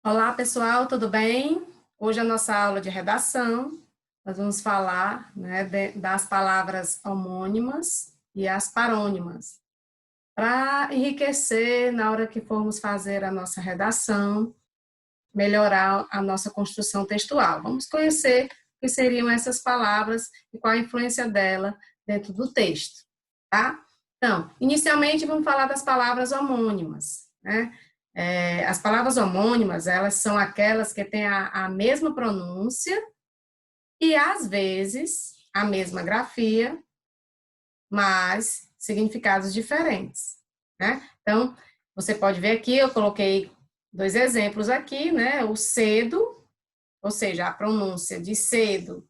Olá, pessoal, tudo bem? Hoje a nossa aula de redação, nós vamos falar, né, das palavras homônimas e as parônimas, para enriquecer na hora que formos fazer a nossa redação, melhorar a nossa construção textual. Vamos conhecer o que seriam essas palavras e qual a influência dela dentro do texto, tá? Então, inicialmente vamos falar das palavras homônimas, né? As palavras homônimas, elas são aquelas que têm a mesma pronúncia e, às vezes, a mesma grafia, mas significados diferentes, né? Então, você pode ver aqui, eu coloquei dois exemplos aqui, né? O cedo, ou seja, a pronúncia de cedo,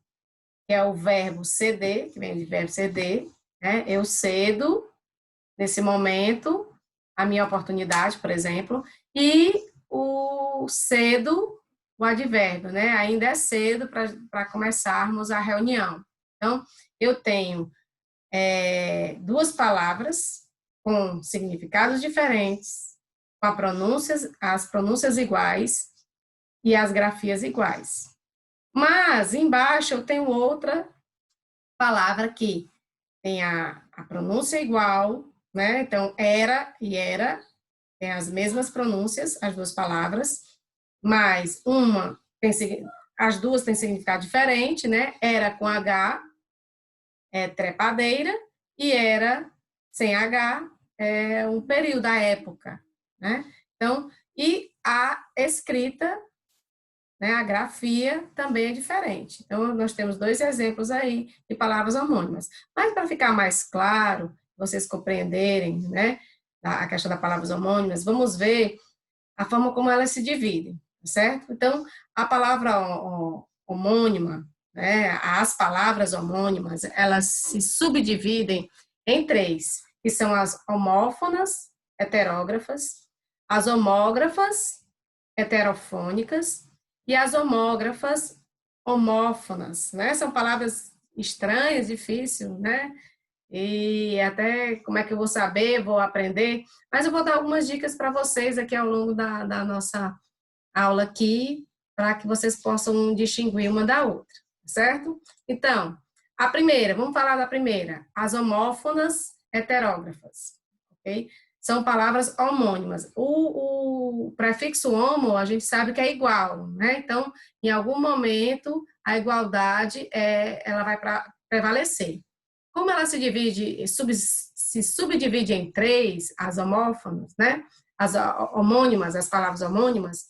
que é o verbo ceder, que vem de verbo ceder, né? Eu cedo, nesse momento, a minha oportunidade, por exemplo, e o cedo, o advérbio, né? Ainda é cedo para começarmos a reunião. Então, eu tenho duas palavras com significados diferentes, com as pronúncias iguais e as grafias iguais. Mas, embaixo, eu tenho outra palavra que tem a pronúncia igual, né? Então, era e era, tem as mesmas pronúncias, as duas palavras, mas as duas têm significado diferente, né? Era com H é trepadeira e era sem H é um período da época, né? Então, e a escrita, né, a grafia também é diferente. Então, nós temos dois exemplos aí de palavras homônimas. Mas para ficar mais claro, vocês compreenderem, né, a questão das palavras homônimas, vamos ver a forma como elas se dividem, certo? Então, a palavra homônima, né, as palavras homônimas, elas se subdividem em três, que são as homófonas heterógrafas, as homógrafas heterofônicas e as homógrafas homófonas, né? São palavras estranhas, difíceis, né? E até como é que eu vou saber, vou aprender, mas eu vou dar algumas dicas para vocês aqui ao longo da nossa aula aqui, para que vocês possam distinguir uma da outra, certo? Então, a primeira, vamos falar da primeira, as homófonas heterógrafas, ok? São palavras homônimas. O prefixo homo, a gente sabe que é igual, né? Então, em algum momento, a igualdade ela vai prevalecer. Como ela se subdivide em três, as homófonas, né? As homônimas, as palavras homônimas,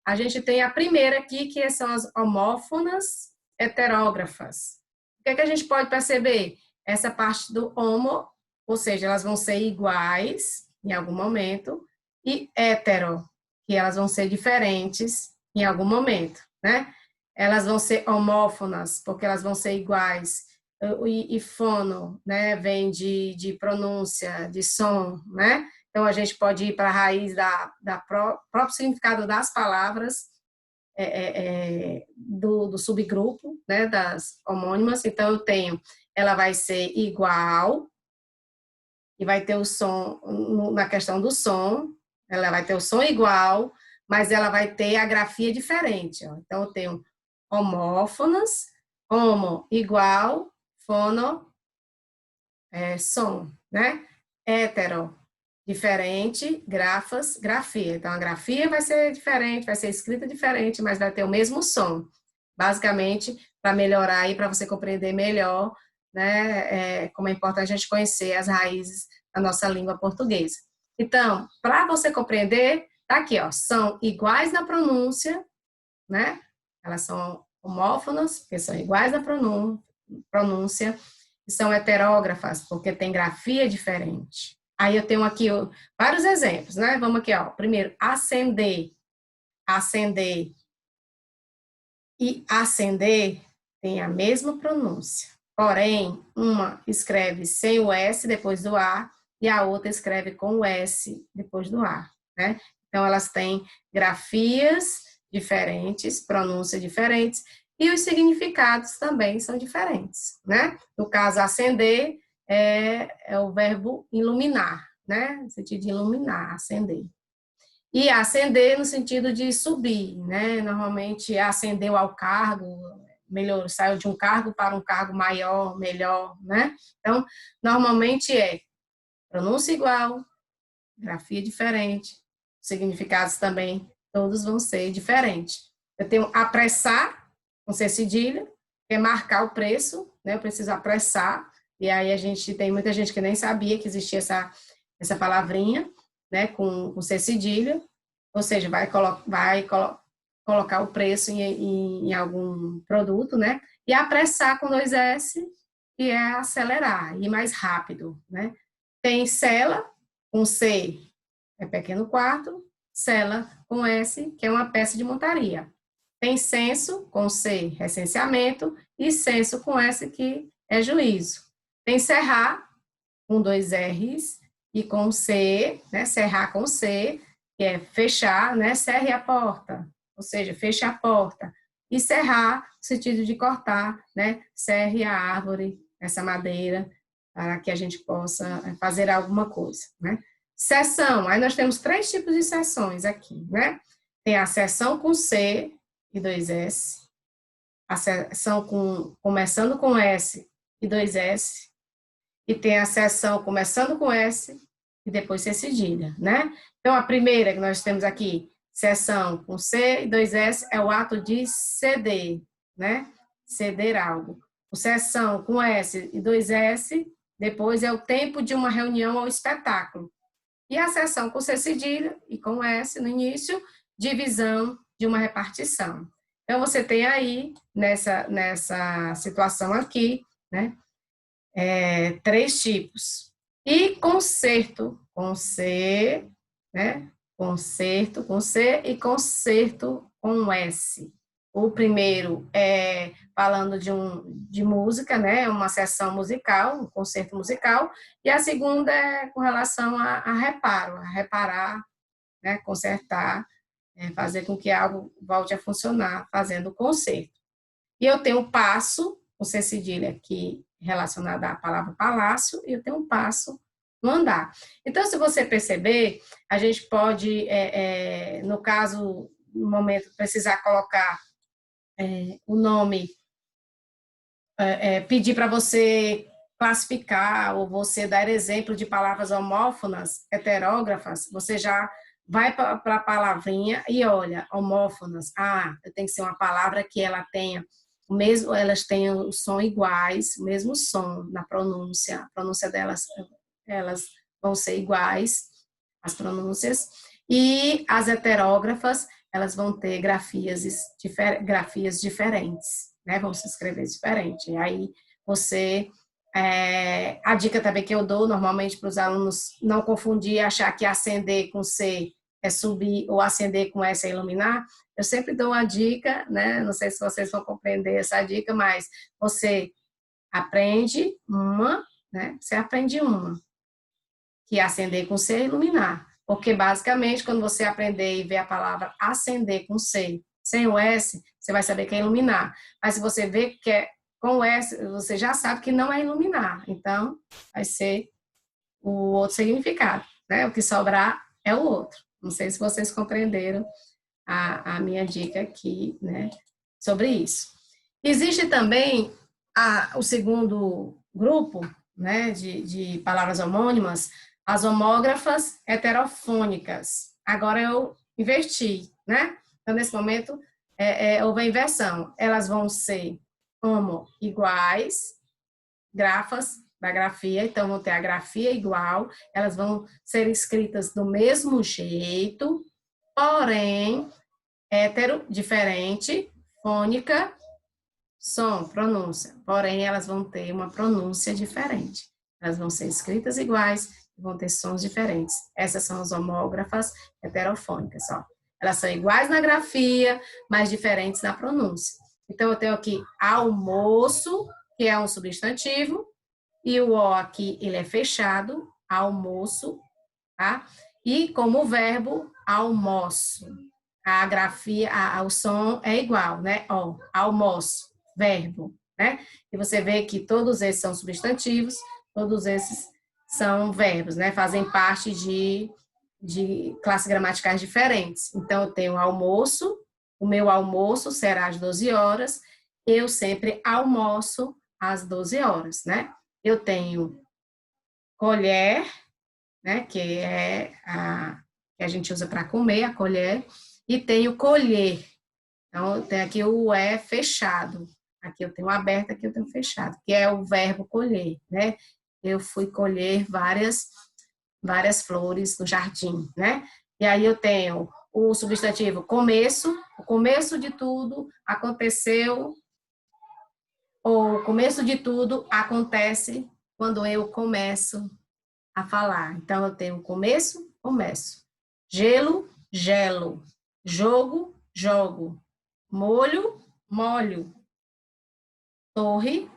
a gente tem a primeira aqui, que são as homófonas heterógrafas. O que é que a gente pode perceber? Essa parte do homo, ou seja, elas vão ser iguais em algum momento, e hetero, que elas vão ser diferentes em algum momento, né? Elas vão ser homófonas, porque elas vão ser iguais, e fono, né, vem de pronúncia, de som, né? Então, a gente pode ir para a raiz próprio significado das palavras, do subgrupo, né, das homônimas. Então, eu tenho, ela vai ser igual, e vai ter o som, na questão do som, ela vai ter o som igual, mas ela vai ter a grafia diferente. Ó. Então, eu tenho homófonas, homo igual, fono, som, né? Hétero, diferente, grafas, grafia. Então, a grafia vai ser diferente, vai ser escrita diferente, mas vai ter o mesmo som. Basicamente, para melhorar aí, para você compreender melhor, né, como é importante a gente conhecer as raízes da nossa língua portuguesa. Então, para você compreender, tá aqui, ó, são iguais na pronúncia, né? Elas são homófonas, porque são iguais na pronúncia, e são heterógrafas, porque tem grafia diferente. Aí eu tenho aqui vários exemplos, né? Vamos aqui, ó. Primeiro, acender. Acender e acender tem a mesma pronúncia. Porém, uma escreve sem o S depois do A e a outra escreve com o S depois do A, né? Então, elas têm grafias diferentes, pronúncias diferentes e os significados também são diferentes, né? No caso, acender é o verbo iluminar, né? No sentido de iluminar, acender. E ascender no sentido de subir, né? Normalmente ascendeu ao cargo, melhor, saiu de um cargo para um cargo maior, melhor, né? Então, normalmente é pronúncia igual, grafia diferente, significados também, todos vão ser diferentes. Eu tenho apressar, com C cedilha, que é marcar o preço, né? Eu preciso apressar, e aí a gente tem muita gente que nem sabia que existia essa palavrinha, né? Com C cedilha, ou seja, vai colocar o preço em algum produto, né? E apressar com 2S, que é acelerar, ir mais rápido, né? Tem cela, com C, é pequeno quarto, cela, com S, que é uma peça de montaria. Tem censo, com C, recenseamento, e censo, com S, que é juízo. Tem serrar, com 2 R's, e com C, né, serrar com C, que é fechar, né, cerre a porta, ou seja, feche a porta. E serrar, no sentido de cortar, né, serre a árvore, essa madeira, para que a gente possa fazer alguma coisa, né. Seção, aí nós temos 3 tipos de seções aqui, né. Tem a seção com C e 2S, a seção começando com S e 2S, e tem a seção começando com S e depois C cedilha, né? Então, a primeira que nós temos aqui, seção com C e 2S, é o ato de ceder, né? Ceder algo. O seção com S e 2S, depois é o tempo de uma reunião ou espetáculo. E a seção com C cedilha e com S no início, divisão de uma repartição. Então, você tem aí, nessa situação aqui, né? 3 tipos. E concerto, com C, né? Concerto com C e concerto com S. O primeiro é falando de música, né? Uma sessão musical, um concerto musical, e a segunda é com relação a reparo, a reparar, né? Consertar, fazer com que algo volte a funcionar, fazendo o concerto. E eu tenho um passo, com C cedilha aqui, relacionado à palavra palácio, e eu tenho um passo no andar. Então, se você perceber, a gente pode, no caso, no momento, precisar colocar o nome, pedir para você classificar ou você dar exemplo de palavras homófonas, heterógrafas, você já vai para a palavrinha e olha, homófonas, tem que ser uma palavra que ela tenha o mesmo, elas tenham o som iguais, o mesmo som na pronúncia, a pronúncia delas, elas vão ser iguais, as pronúncias, e as heterógrafas, elas vão ter grafias diferentes, né? Vão se escrever diferente. E aí você a dica também que eu dou normalmente para os alunos não confundir, achar que acender com C é subir ou acender com S é iluminar. Eu sempre dou uma dica, né? Não sei se vocês vão compreender essa dica, mas você aprende uma, né? Você aprende uma, que é acender com C é iluminar. Porque, basicamente, quando você aprender e ver a palavra acender com C, sem o S, você vai saber que é iluminar. Mas se você vê que é com o S, você já sabe que não é iluminar. Então, vai ser o outro significado, né? O que sobrar é o outro. Não sei se vocês compreenderam a minha dica aqui, né, sobre isso. Existe também o segundo grupo, né, de palavras homônimas, as homógrafas heterofônicas. Agora eu inverti, né? Então, nesse momento, houve a inversão. Elas vão ser homo iguais, grafas da grafia, então vão ter a grafia igual, elas vão ser escritas do mesmo jeito, porém, hétero, diferente, fônica, som, pronúncia. Porém, elas vão ter uma pronúncia diferente. Elas vão ser escritas iguais, vão ter sons diferentes. Essas são as homógrafas heterofônicas, ó. Elas são iguais na grafia, mas diferentes na pronúncia. Então, eu tenho aqui almoço, que é um substantivo, e o O aqui, ele é fechado, almoço, tá? E como verbo, almoço. A grafia, o som é igual, né? Ó, almoço, verbo, né? E você vê que todos esses são substantivos, todos esses são verbos, né? Fazem parte de de classes gramaticais diferentes. Então, eu tenho almoço, o meu almoço será às 12 horas, eu sempre almoço às 12 horas, né? Eu tenho colher, né, que a gente usa para comer, a colher, e tenho colher. Então, tem aqui o é fechado. Aqui eu tenho aberto, aqui eu tenho fechado, que é o verbo colher, né? Eu fui colher várias flores no jardim, né? E aí eu tenho o substantivo começo, o começo de tudo aconteceu, ou o começo de tudo acontece quando eu começo a falar. Então, eu tenho começo, começo. Gelo, gelo. Jogo, jogo. Molho, molho. Torre,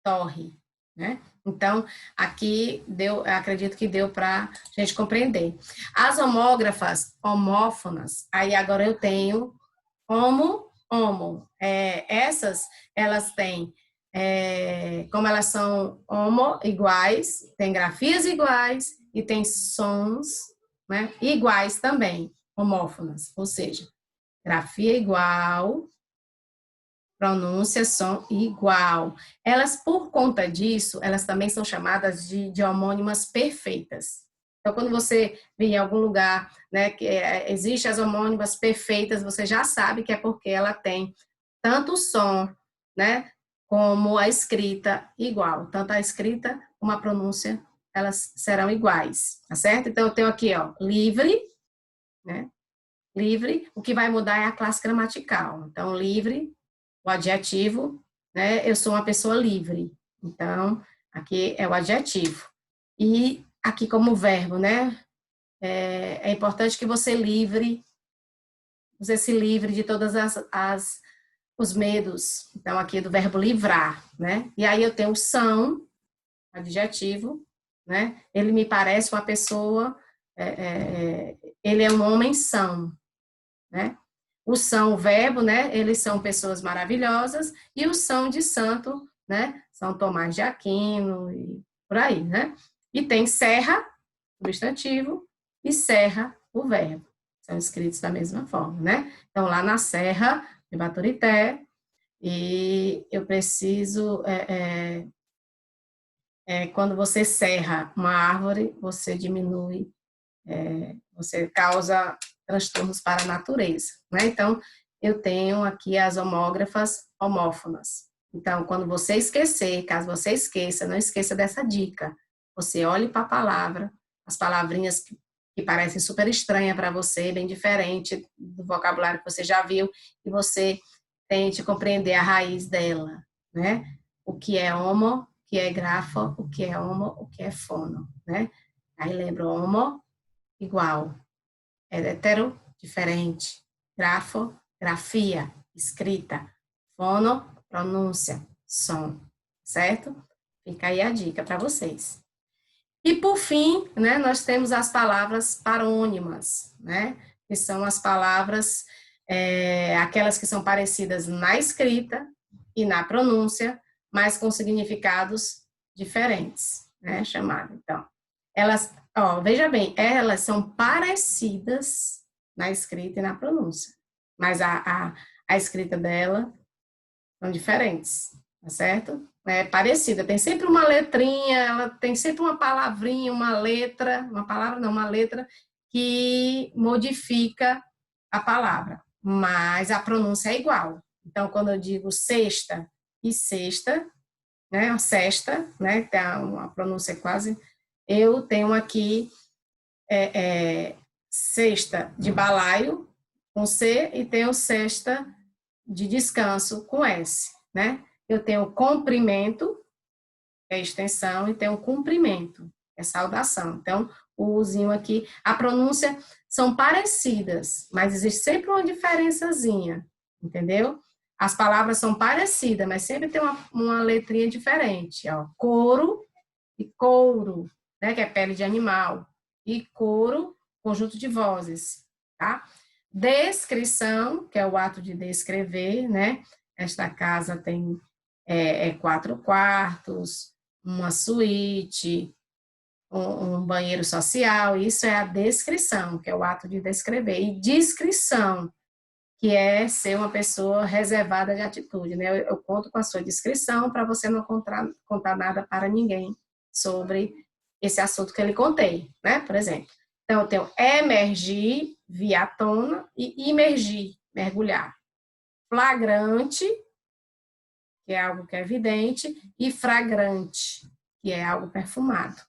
torre, né? Então, aqui deu, acredito que deu para a gente compreender. As homógrafas, homófonas, aí agora eu tenho homo, homo. Essas, elas têm, como elas são homo, iguais, tem grafias iguais e tem sons, né, iguais também, homófonas, ou seja, grafia igual, pronúncia, som igual. Elas, por conta disso, elas também são chamadas de homônimas perfeitas. Então, quando você vê em algum lugar, né, que existe as homônimas perfeitas, você já sabe que é porque ela tem tanto o som, né, como a escrita igual. Tanto a escrita como a pronúncia, elas serão iguais, tá certo? Então, eu tenho aqui, ó, livre, né, livre, o que vai mudar é a classe gramatical. Então, livre, o adjetivo, né? Eu sou uma pessoa livre. Então, aqui é o adjetivo. E aqui como verbo, né? É importante que você se livre de todas os medos. Então, aqui é do verbo livrar, né? E aí eu tenho o são, adjetivo, né? Ele me parece uma pessoa, ele é um homem são, né? O são, o verbo, né? Eles são pessoas maravilhosas, e o são de santo, né? São Tomás de Aquino e por aí, né? E tem serra, substantivo, e serra, o verbo. São escritos da mesma forma, né? Então, lá na serra de Baturité, e eu preciso, quando você serra uma árvore, você diminui, você causa transtornos para a natureza, né? Então, eu tenho aqui as homógrafas homófonas. Então, quando você esquecer, caso você esqueça, não esqueça dessa dica. Você olhe para a palavra, as palavrinhas que parecem super estranhas para você, bem diferente do vocabulário que você já viu, e você tente compreender a raiz dela, né? O que é homo, o que é grafo, o que é homo, o que é fono, né? Aí lembra homo, igual, hetero, diferente, grafo, grafia, escrita, fono, pronúncia, som, certo? Fica aí a dica para vocês. E por fim, né, nós temos as palavras parônimas, né, que são as palavras, aquelas que são parecidas na escrita e na pronúncia, mas com significados diferentes, né, chamado. Então, elas, ó, veja bem, elas são parecidas na escrita e na pronúncia, mas a escrita dela são diferentes, tá certo? É parecida, tem sempre uma letrinha, ela tem sempre uma palavrinha, uma letra, uma palavra não, uma letra que modifica a palavra, mas a pronúncia é igual. Então, quando eu digo sexta e sexta, né, sexta, né, tem uma pronúncia quase, eu tenho aqui sexta de balaio com C e tenho sexta de descanso com S, né? Eu tenho comprimento, que é extensão, e tenho cumprimento, que é saudação. Então, o uzinho aqui, a pronúncia são parecidas, mas existe sempre uma diferençazinha, entendeu? As palavras são parecidas, mas sempre tem uma letrinha diferente, ó. Couro e couro, né, que é pele de animal, e coro, conjunto de vozes, tá? Descrição, que é o ato de descrever, né? Esta casa tem 4 quartos, uma suíte, um banheiro social, isso é a descrição, que é o ato de descrever. E descrição, que é ser uma pessoa reservada de atitude, né? Eu conto com a sua descrição para você não contar nada para ninguém sobre esse assunto que eu lhe contei, né? Por exemplo. Então, eu tenho emergir, vir à tona, e imergir, mergulhar. Flagrante, que é algo que é evidente, e fragrante, que é algo perfumado.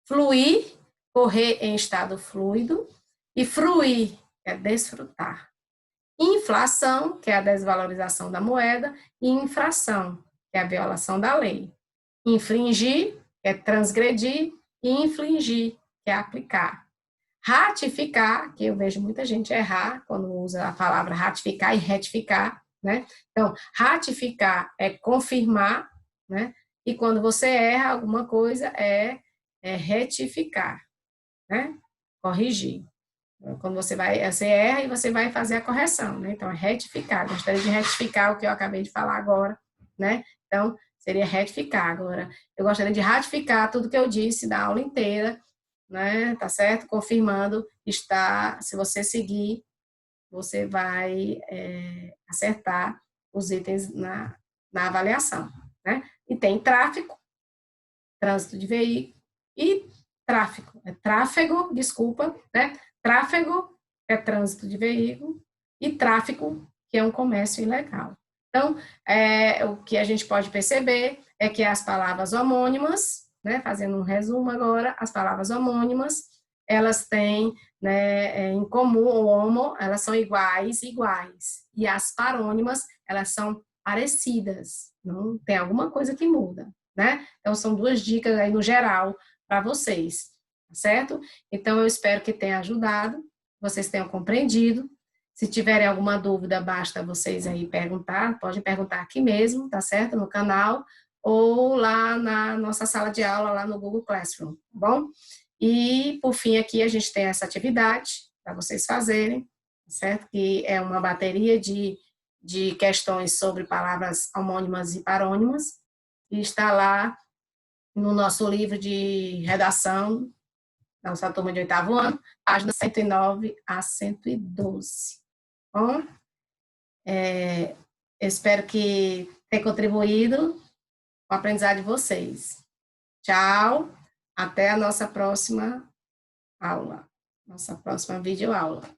Fluir, correr em estado fluido, e fruir, que é desfrutar. Inflação, que é a desvalorização da moeda, e infração, que é a violação da lei. Infringir, que é transgredir, e infligir, que é aplicar. Ratificar, que eu vejo muita gente errar quando usa a palavra ratificar e retificar, né? Então, ratificar é confirmar, né? E quando você erra alguma coisa é retificar, né? Corrigir. Quando você erra e você vai fazer a correção, né? Então, é retificar. Gostaria de retificar o que eu acabei de falar agora, né? Então, seria retificar. Agora, eu gostaria de ratificar tudo que eu disse da aula inteira, né? Tá certo? Confirmando, se você seguir, você vai acertar os itens na avaliação, né? E tem tráfego, trânsito de veículo, e tráfego, desculpa, né? Tráfego é trânsito de veículo, e tráfico, que é um comércio ilegal. Então, o que a gente pode perceber é que as palavras homônimas, né, fazendo um resumo agora, as palavras homônimas, elas têm, né, em comum, o homo, elas são iguais, e as parônimas, elas são parecidas, não tem alguma coisa que muda, né? Então, são duas dicas aí no geral para vocês, certo? Então, eu espero que tenha ajudado, vocês tenham compreendido. Se tiverem alguma dúvida, basta vocês aí perguntar, pode perguntar aqui mesmo, tá certo? No canal, ou lá na nossa sala de aula, lá no Google Classroom, tá bom? E, por fim, aqui a gente tem essa atividade para vocês fazerem, certo? Que é uma bateria de questões sobre palavras homônimas e parônimas, e está lá no nosso livro de redação, da nossa turma de 8º ano, páginas 109 a 112. Bom, espero que tenha contribuído com o aprendizado de vocês. Tchau, até a nossa próxima aula, nossa próxima videoaula.